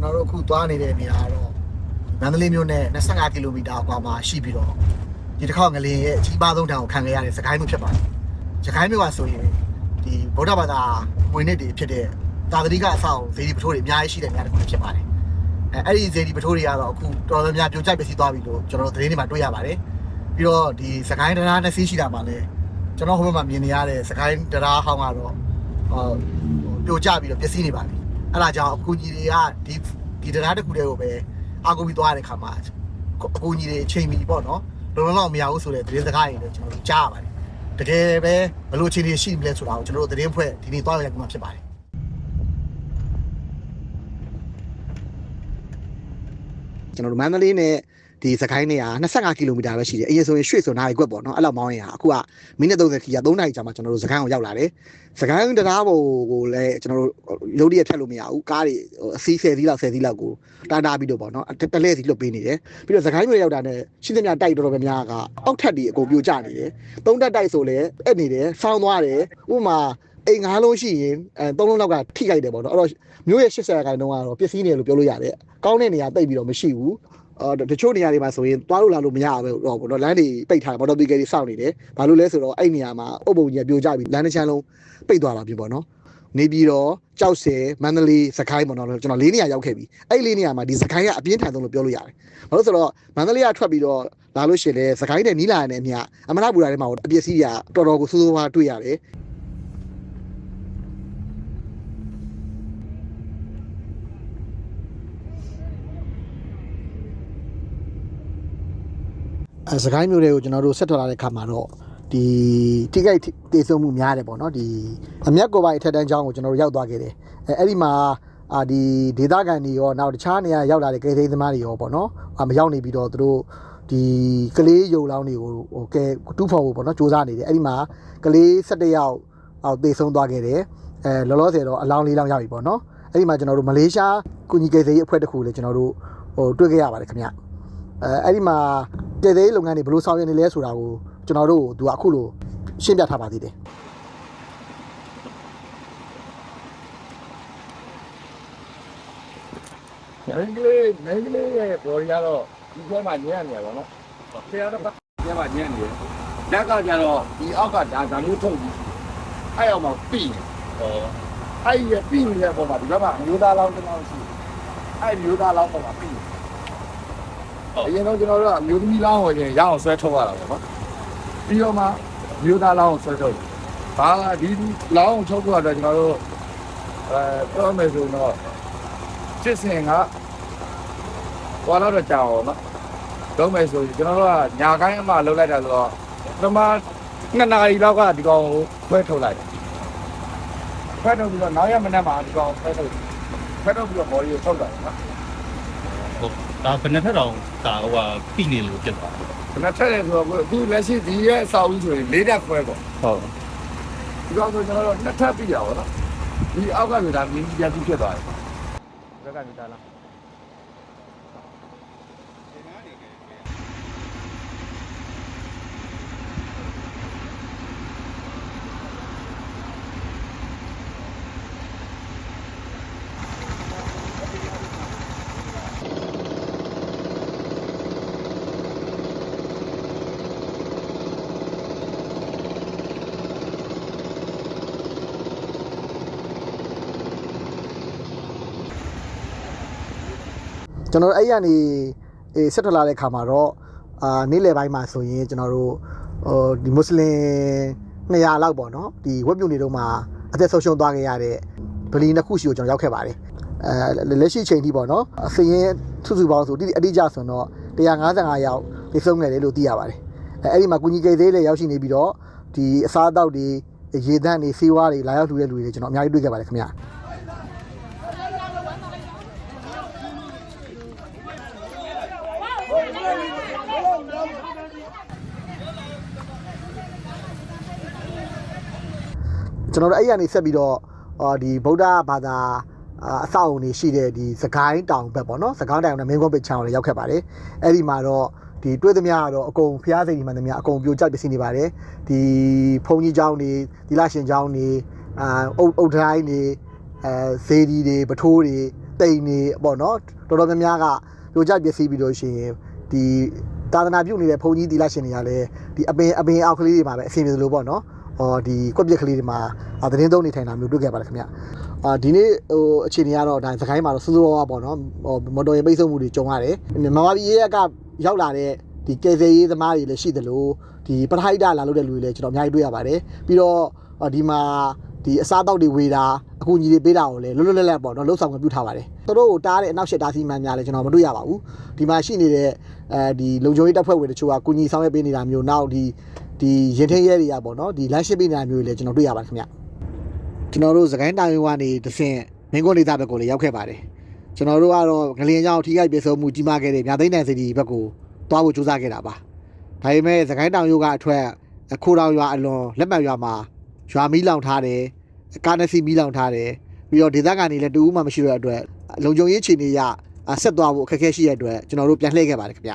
တော်တို့အခုသွားနေတဲ့နေရာကတော့မန္တလေးမြို့နဲ့25ကီလိုမီတာအကွာမှာရှိပြီးတော့ဒီတစ်ခေါက်ငလင်ရဲ့အကြီးမားဆုံးတောင်ခံခဲ့ရတဲ့စကိုင်းမြို့ဖြစ်ပါတယ်။စကိုင်းမြို့ကဆိုရင်ဒီဗုဒ္ဓဘာသာဝင်နှစ်တွေဖြစ်တဲ့သာသနိကအဆောက်ဇေဒီပထိုးတွေအများကြီးရှိတဲ့နေရာတစ်ခုဖြစ်ပါတယ်။အဲ့ဒီဇေဒီပထိုးတွေကတော့အခုတော်တော်များပြိုကျပျက်စီးသွားပြီလို့ကျွန်တော်တို့သတင်းတွေမှာတွေ့ရပါတယ်။ပြီးတော့ဒီစကိုင်းတရားနှစ်စီးရှိတာမှာလည်းကျွန်တော်ဟိုဘက်မှာမြင်နေရတဲ့စကိုင်းတရားဟောင်းကတော့ပြိုကျပြီးတော့ပျက်စီးနေပါပြီ။အဲ့ဒါကြောင့်အခုကြီးတွေကဒီတရားတစ်ခုတည်းကိုပဲအာကိုပြီးသွားတဲ့ခါမှာအခုကြီးတွေချိန်ပြီးပေါ့နော်လုံလောက်မရဘူးဆိုတဲ့သတင်းစကားတွေလည်းကျွန်တော်တို့ကြားရပါတယ်တကယ်ပဲဘယ်လိုအခြေအနေရှိမလဲဆိုတာကိုကျွန်တော်တို့သတင်းဖွဲ့ဒီနေ့သွားရမှာဖြစ်ပါတယ်ကျွန်တော်တို့မန္တလေးနဲ့ဒီစကိုင်းနေရ25ကီလိုမီတာပဲရှိတယ်အရင်ဆိုရင်ရွှေ့ဆိုနာရီကွက်ပေါ့နော်အဲ့လောက်မောင်းရင်ဟာအခုကမိနစ်30ခီရ3နာရီကြာမှကျွန်တော်တို့စကိုင်းကိုရောက်လာတယ်စကိုင်းတရားပေါ်ကိုလည်းကျွန်တော်တို့ရုပ်တရက်ထက်လို့မရဘူးကားတွေအစီး10စီးလောက်10စီးလောက်ကိုတားပြီးတော့ပေါ့နော်တလဲစီလွတ်ပေးနေတယ်ပြီးတော့စကိုင်းမြို့ရောက်တာနဲ့ရှင်းသမျှတိုက်တော်တော်များများကအောက်ထပ်တွေအကုန်ပြိုကျနေတယ်3တက်တိုက်ဆိုလည်းအဲ့နေတယ်ဆောင်းသွားတယ်ဥပမာအိမ်9လုံးရှိရင်3လုံးလောက်ကထိခိုက်တယ်ပေါ့နော်အဲ့တော့မြို့ရဲ့80ရာခိုင်နှုန်းကတော့ပျက်စီးနေတယ်လို့ပြောလို့ရတယ်ကောင်းတဲ့နေရာတိတ်ပြီးတော့မရှိဘူးတချို့နေရာတွေမှာဆိုရင်သွားလို့လာလို့မရဘူးတော့ပေါ့နော်လမ်းတွေပိတ်ထားတယ်မော်တော်ဘီကယ်တွေစောင့်နေတယ်ဘာလို့လဲဆိုတော့အဲ့နေရာမှာအုပ်ပုံကြီးပြိုကျပြီးလမ်းတစ်ချမ်းလုံးပိတ်သွားတာပြီပေါ့နော်နေပြီးတော့ကြောက်စဲမန္တလေးစကိုင်းပေါ့နော်ကျွန်တော်၄နေရာရောက်ခဲ့ပြီအဲ့၄နေရာမှာဒီစကိုင်းကအပြင်းထန်ဆုံးလို့ပြောလို့ရတယ်ဘာလို့ဆိုတော့မန္တလေးကထွက်ပြီးတော့လာလို့ရှိရင်လေစကိုင်းနဲ့နီးလာတဲ့နေရာအမရပူရာထဲမှာအပြည့်စီးရတော်တော်ကိုဆိုးဆိုးဝါးတွေ့ရတယ်စကိုင်းမျိုးတွေကိုကျွန်တော်တို့ဆက်ထွက်လာတဲ့ခါမှာတော့ဒီတိကိတ်တေဆုံးမှုများတယ်ပေါ့နော်ဒီအမျက်ကိုပိုင်းအထက်တန်းကျောင်းကိုကျွန်တော်တို့ရောက်သွားခဲ့တယ်အဲ့ဒီမှာဒီဒေသခံတွေရောနောက်တခြားနေရာရောက်လာတဲ့ကယ်ဆယ်ရေးသမားတွေရောပေါ့နော်မရောက်နေပြီးတော့သူတို့ဒီကလေးရုံလောင်းတွေကိုဟိုကဲတူးဖော်ဖို့ပေါ့နော်စူးစမ်းနေတယ်အဲ့ဒီမှာကလေး17ယောက်တေဆုံးသွားခဲ့တယ်လောလောဆယ်တော့အလောင်း4လောင်းရောက်ပြီပေါ့နော်အဲ့ဒီမှာကျွန်တော်တို့မလေးရှားကုညီကယ်ဆယ်ရေးအဖွဲ့တစ်ခုလည်းကျွန်တော်တို့တွေ့ခဲ့ရပါတယ်ခင်ဗျအဲ့ဒီမှာတည်သေးလုပ်ငန်းတွေဘယ်လိုဆောင်ရွက်နေလဲဆိုတာကိုကျွန်တော်တို့သူကအခုလိုရှင်းပြထားပါသေးတယ်နိုင်ငံလေးရဲ့ဘော်ရီကတော့ဒီဘက်မှာညံ့နေရပါတော့။ဆရာတော့ဒီဘက်မှာညံ့နေတယ်။လက်ကကျတော့ဒီအောက်ကဒါမျိုးထုတ်ပြီးအဲ့အောင်မှပြီးနေ။အဲ့ရပြီးနေတဲ့ပုံမှာဒီဘက်မှာမျိုးသားလောင်းတစ်လောင်းရှိတယ်။အဲ့မျိုးသားလောင်းပုံမှာပြီး။အရင်တော့ကျွန်တော်တို့ကမျိုးသမီးလောင်းကိုရင်ရအောင်ဆွဲထုတ်ရတာပေါ့နော်။ပြီးတော့မှမျိုးသားလောင်းကိုဆွဲထုတ်တယ်။ဘာဒီလောင်းထုတ်ဖို့တော့ကျွန်တော်တို့ပြောမယ်ဆိုတော့စစ်စင်ကဟောတော့ကြောက်အောင်နော်လုံးမယ်ဆိုရင်ကျွန်တော်တို့ကညာကိုင်းအမှလှုပ်လိုက်တာဆိုတော့ပထမ2နာရီလောက်ကဒီကောင်ကိုခွဲထုတ်လိုက်တယ်ခွဲထုတ်ပြီးတော့နောက်ရမနေ့မှာဒီကောင်ခွဲထုတ်ပြီးတော့ဘော်ရီကိုထုတ်လိုက်နော်ဟုတ်ဒါဘယ်နှစ်ထက်တောင်ဒါဟိုကပြီးနေလို့ဖြစ်သွားတယ်ဘယ်နှစ်ထက်လဲဆိုတော့အခုလက်ရှိဒီရဲ့အဆောက်အဦဆိုရင်4တက်ခွဲပေါ့ဟုတ်ဒီကောင်ဆိုကျွန်တော်တို့2ထပ်ပြီးရပါတော့ဒီအောက်ကဆိုတာမြင်းကြီးပြဖြစ်သွားတယ်ဘက်ကနေတာလားကျွန်တော်အဲ့ရနေဆက်ထွက်လာတဲ့ခါမှာတော့နေ့လယ်ပိုင်းမှာဆိုရင်ကျွန်တော်တို့ဒီမွတ်စလင်200လောက်ပေါ့နော်ဒီဝက်ပြူနေတော့မှာအသက်ဆုံးရှုံးသွားခဲ့ရတဲ့ဗလီနှစ်ခုရှိကိုကျွန်တော်ရောက်ခဲ့ပါတယ်လက်ရှိချိန်ထိပေါ့နော်အစရင်စုစုပေါင်းဆိုအတိအကျဆိုတော့155ယောက်သိဆုံးခဲ့တယ်လို့သိရပါတယ်အဲ့ဒီမှာကုညီကယ်သေးလည်းရောက်ရှိနေပြီးတော့ဒီအစားအသောက်တွေရေသန့်တွေဆေးဝါးတွေလာရောက်လှူတဲ့လူတွေကျွန်တော်အများကြီးတွေ့ခဲ့ပါတယ်ခင်ဗျာကျွန်တော်တို့အဲ့ရနေဆက်ပြီးတော့ဒီဗုဒ္ဓဘာသာအဆောက်အုံတွေရှိတဲ့ဒီစကိုင်းတောင်ဘက်ပေါ့နော်စကိုင်းတောင်နဲ့မင်းကုန်းဘက်ချောင်းလည်းရောက်ခဲ့ပါတယ်အဲ့ဒီမှာတော့ဒီတွေ့သမျှကတော့အကုန်ဖျားစိန်ဒီမှန်သမျှအကုန်ပြိုကျပစ္စည်းနေပါတယ်ဒီဘုံကြီးကျောင်းတွေဒီလရှင်ကျောင်းတွေအုတ်တိုင်းတွေဇေဒီတွေပထိုးတွေ တိန်နေပေါ့နော်တော်တော်များများကလိုကြပစ္စည်းပြီးလို့ရှိရင်ဒီသာသနာပြုနေတဲ့ဘုန်းကြီးသီလရှင်တွေကလည်းဒီအပင်အောက်ကလေးတွေမှာပဲအဆင်ပြေလို့ပေါ့နော်ဒီကွက်ပြက်ကလေးတွေမှာသတင်းသုံးနေထိုင်တာမျိုးတွေ့ခဲ့ပါတယ်ခင်ဗျဒီနေ့အခြေအနေကတော့ဒါစကိုင်းမှာတော့စိုးစိုးဝါးဝါပေါ့နော်မော်တော်ယာဉ်ပိတ်ဆို့မှုတွေကြုံရတယ်မမပြည်ရဲကရောက်လာတဲ့ဒီကယ်ဆယ်ရေးသမားတွေလည်းရှိသလိုဒီပထဟိတလာလို့တဲ့လူတွေလည်းကျွန်တော်အများကြီးတွေ့ရပါတယ်ပြီးတော့ဒီမှာဒီအစားအသောက်တွေဝေတာအခုညီတွေပေးတာကိုလည်းလွတ်လွတ်လပ်လပ်ပေါ့နော်လှုပ်ဆောင်မှုပြုထားပါတယ်သူတို့ကိုတားတဲ့အနောက်ရှက်တားစီမံများလည်းကျွန်တော်မတွေ့ရပါဘူးဒီမှာရှိနေတဲ့ဒီလုံခြုံရေးတပ်ဖွဲ့ဝင်တချို့ကကုညီဆောင်ရွက်ပေးနေတာမျိုးနောက်ဒီရင်ထင်းရဲတွေကပေါ့နော်ဒီလမ်းရှင်းပေးနေတာမျိုးတွေလည်းကျွန်တော်တွေ့ရပါတယ်ခင်ဗျကျွန်တော်တို့စကိုင်းတိုင်းကနေတဆင့်မင်းကွန်းဒေသဘက်ကိုလည်းရောက်ခဲ့ပါတယ်ကျွန်တော်တို့ကတော့ငလျင်ကြောင့်ထိခိုက်ပျက်စီးမှုကြီးမားခဲ့တဲ့မြသိန်းတန်စီတီဘက်ကိုသွားဖို့ကြိုးစားခဲ့တာပါဒါပေမဲ့စကိုင်းတောင်ရိုးကအထွက်ခိုးတောင်ရွာအလွန်လက်မှတ်ရွာမှာရွာမီးလောင်ထားတယ်ကားနစီမီးလောင်ထားတယ်ပြီးတော့ဒေသခံတွေလည်းတူဦးမှမရှိတဲ့အတွက်လုံခြုံရေးခြေနေရဆက်သွားဖို့အခက်အခဲရှိတဲ့အတွက်ကျွန်တော်တို့ပြန်လှည့်ခဲ့ပါတယ်ခင်ဗျ